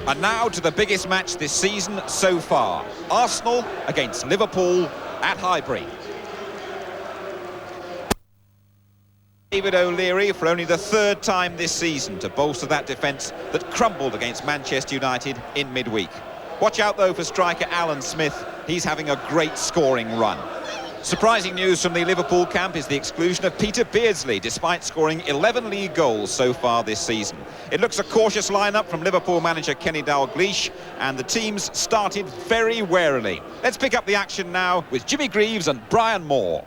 And now to the biggest match this season so far. Arsenal against Liverpool at Highbury. David O'Leary for only the third time this season to bolster that defence that crumbled against Manchester United in midweek. Watch out though for striker Alan Smith. He's having a great scoring run. Surprising news from the Liverpool camp is the exclusion of Peter Beardsley, despite scoring 11 league goals so far this season. It looks a cautious lineup from Liverpool manager Kenny Dalglish, and the teams started very warily. Let's pick up the action now with Jimmy Greaves and Brian Moore.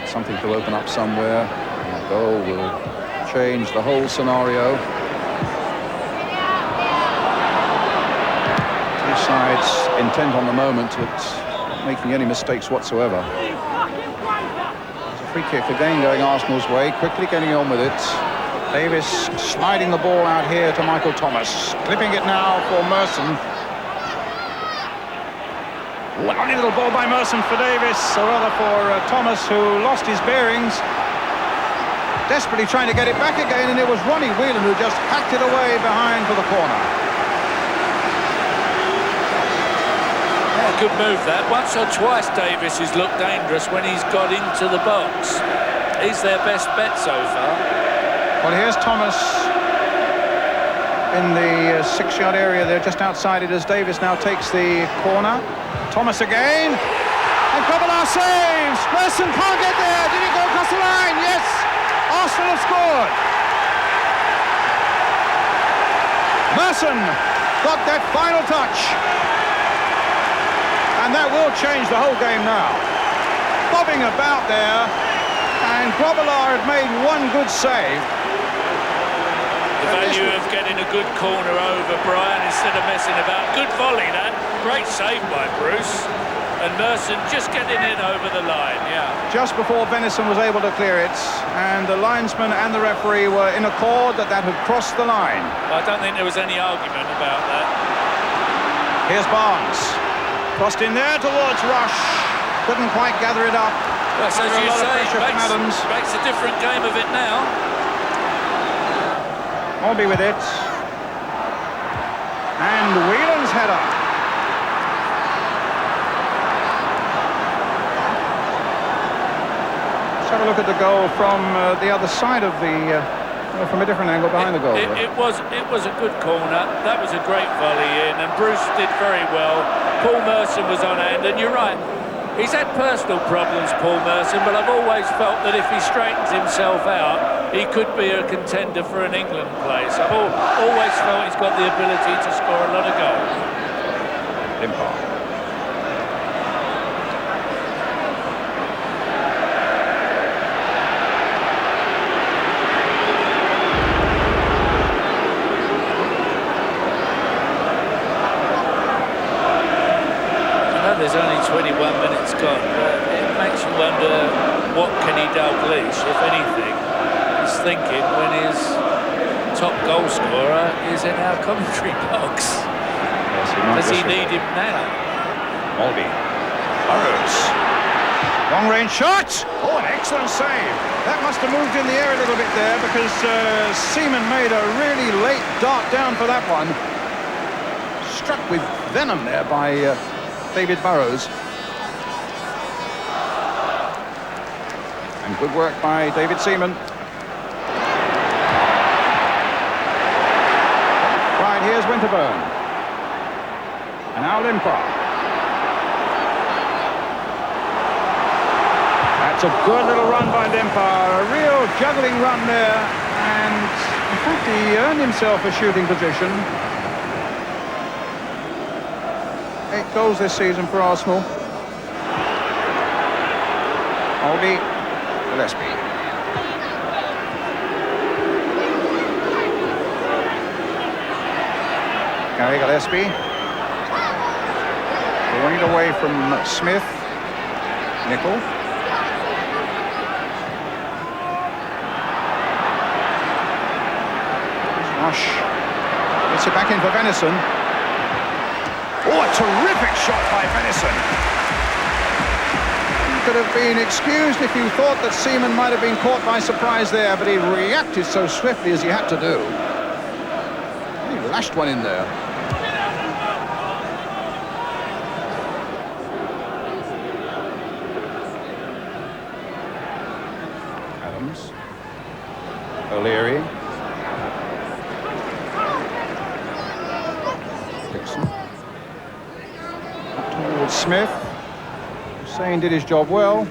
Something to open up somewhere, and the goal will change the whole scenario. Two sides intent on the moment at not making any mistakes whatsoever. There's a free kick again going Arsenal's way, quickly getting on with it. Davis sliding the ball out here to Michael Thomas, clipping it now for Merson. Lovely little ball by Merson for Davis, or rather for Thomas, who lost his bearings. Desperately trying to get it back again, and it was Ronnie Whelan who just hacked it away behind for the corner. Yeah, good move that. Once or twice Davis has looked dangerous when he's got into the box. He's their best bet so far. Well, here's Thomas in the 6-yard area there, just outside it, as Davis now takes the corner. Thomas again, and Kovalar saves. Merson can't get there. Did he go across the line? Yes. Arsenal have scored. Merson got that final touch, and that will change the whole game now. Bobbing about there, and Kovalar had made one good save. The value of getting a good corner over, Brian, instead of messing about. Good volley, that. Great save by Bruce. And Merson just getting in over the line, yeah. Just before Venison was able to clear it, and the linesman and the referee were in accord that that had crossed the line. I don't think there was any argument about that. Here's Barnes. Crossed in there towards Rush. Couldn't quite gather it up. Well, as you say, makes a different game of it now. Molby with it. And Whelan's header. Let's have a look at the goal from the other side of the... from a different angle behind the goal. It was a good corner. That was a great volley in, and Bruce did very well. Paul Merson was on hand, and you're right. He's had personal problems, Paul Merson, but I've always felt that if he straightens himself out, he could be a contender for an England place. I've always felt he's got the ability to score a lot of goals. Limpar. There's only 21 minutes gone, but it makes you wonder what Kenny Dalglish, if anything, is thinking when his top goal scorer is in our commentary box. Yes, does he need him now? Molby. Burrows. Long range shot! Oh, an excellent save. That must have moved in the air a little bit there, because Seaman made a really late dart down for that one. Struck with venom there by David Burrows. And good work by David Seaman. Right, here's Winterburn. And now Limpar. That's a good little run by Limpar. A real juggling run there. And in fact, he earned himself a shooting position. 8 goals this season for Arsenal. Molby, Gillespie. Gary Gillespie. Throwing it away from Smith. Nickel. Rush. Gets it back in for Venison. Oh, a terrific shot by Venison. could have been excused if you thought that Seaman might have been caught by surprise there, but he reacted so swiftly as he had to do. He lashed one in there. Adams. O'Leary. Dixon. Up towards Smith. Hussein did his job well.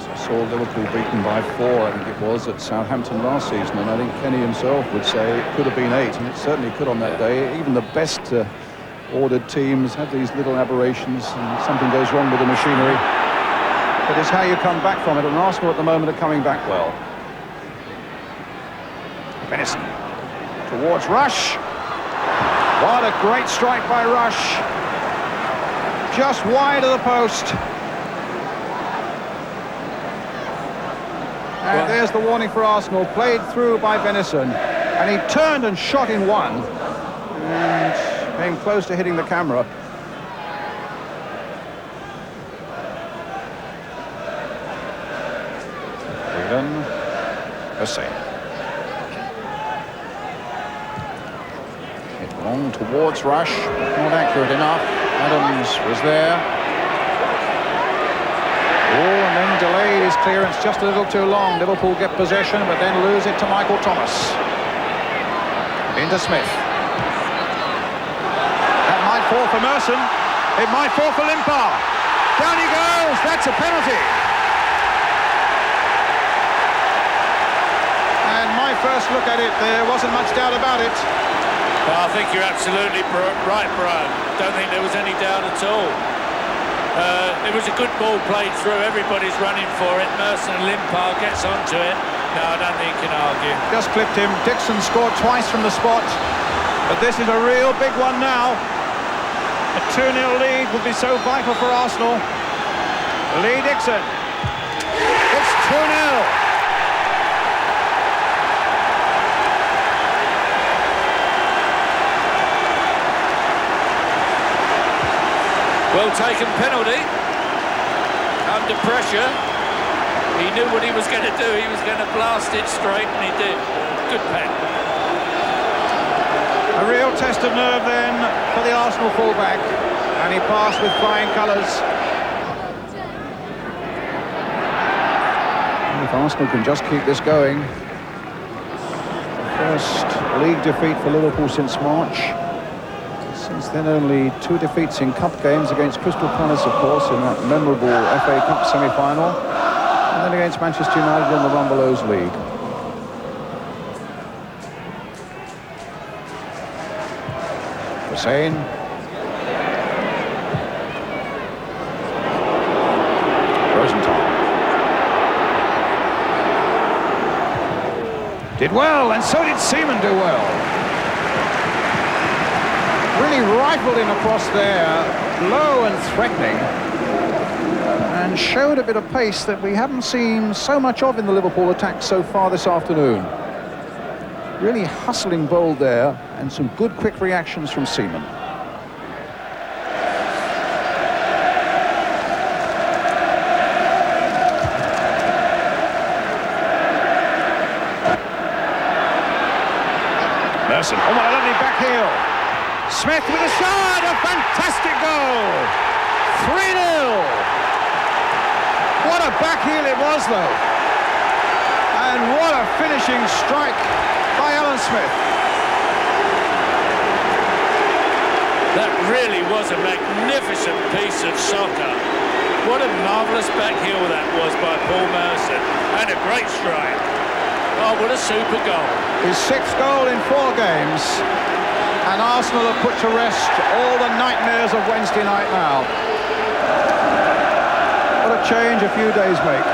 I saw Liverpool beaten by 4, I think it was, at Southampton last season, and I think Kenny himself would say it could have been 8, and it certainly could on that day. Even the best ordered teams have these little aberrations, and something goes wrong with the machinery. But it's how you come back from it, and Arsenal at the moment are coming back well. Benison towards Rush. What a great strike by Rush. Just wide of the post. And there's the warning for Arsenal, played through by Benison. And he turned and shot in one. And came close to hitting the camera. Whelan. Hussein. Long towards Rush, not accurate enough. Adams was there. Oh, and then delayed his clearance just a little too long. Liverpool get possession, but then lose it to Michael Thomas. Into Smith. That might fall for Merson. It might fall for Limpar. Down he goes. That's a penalty. And my first look at it, there wasn't much doubt about it. Well, I think you're absolutely right, Brian. Don't think there was any doubt at all. It was a good ball played through. Everybody's running for it. Merson and Limpar gets onto it. No, I don't think you can argue. Just clipped him. Dixon scored twice from the spot. But this is a real big one now. A 2-0 lead would be so vital for Arsenal. Lee Dixon. It's 2-0. Well taken penalty, under pressure. He knew what he was going to do. He was going to blast it straight, and he did. Good pen. A real test of nerve then for the Arsenal fullback, and he passed with flying colours. If Arsenal can just keep this going. The first league defeat for Liverpool since March. Since then, only 2 defeats in cup games against Crystal Palace, of course, in that memorable FA Cup semi-final, and then against Manchester United in the Rumbelows League. Hussein. Rosenthal. Did well, and so did Seaman do well. Really rifled in across there, low and threatening, and showed a bit of pace that we haven't seen so much of in the Liverpool attack so far this afternoon. Really hustling bold there, and some good quick reactions from Seaman. Merson, oh, what a lovely back heel. Smith with a shot, a fantastic goal! 3-0! What a back heel it was, though. And what a finishing strike by Alan Smith. That really was a magnificent piece of soccer. What a marvellous back heel that was by Paul Merson. And a great strike. Oh, what a super goal. His 6th goal in 4 games. And Arsenal have put to rest all the nightmares of Wednesday night now. What a change a few days make.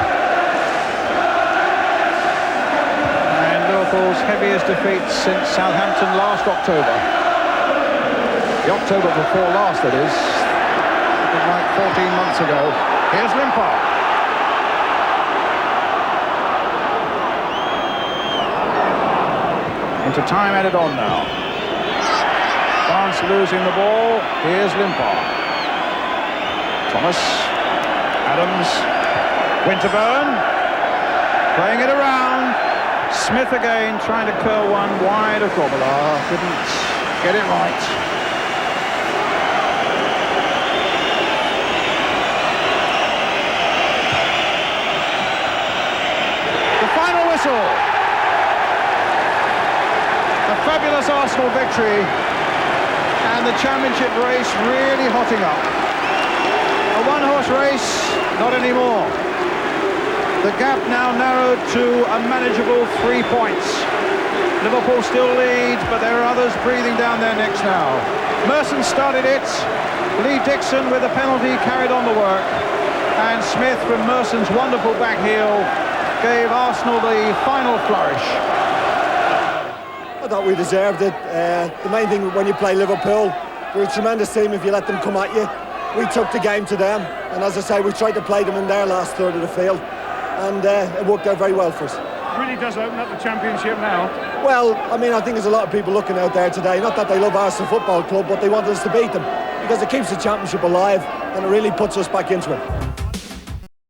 And Liverpool's heaviest defeat since Southampton last October. The October before last, that is. It was like 14 months ago. Here's Limpar. Into time added on now. France losing the ball. Here's Limpar. Thomas. Adams. Winterburn. Playing it around. Smith again trying to curl one wide of Grobbelaar. Couldn't get it right. The final whistle. A fabulous Arsenal victory. And the championship race really hotting up. A one-horse race, not anymore. The gap now narrowed to a manageable 3 points. Liverpool still lead, but there are others breathing down their necks now. Merson started it. Lee Dixon with a penalty carried on the work. And Smith from Merson's wonderful back heel gave Arsenal the final flourish. I thought we deserved it. The main thing when you play Liverpool, they're a tremendous team if you let them come at you. We took the game to them, and as I say, we tried to play them in their last third of the field, and it worked out very well for us. It really does open up the championship now. Well, I mean, I think there's a lot of people looking out there today, not that they love Arsenal Football Club, but they want us to beat them, because it keeps the championship alive, and it really puts us back into it.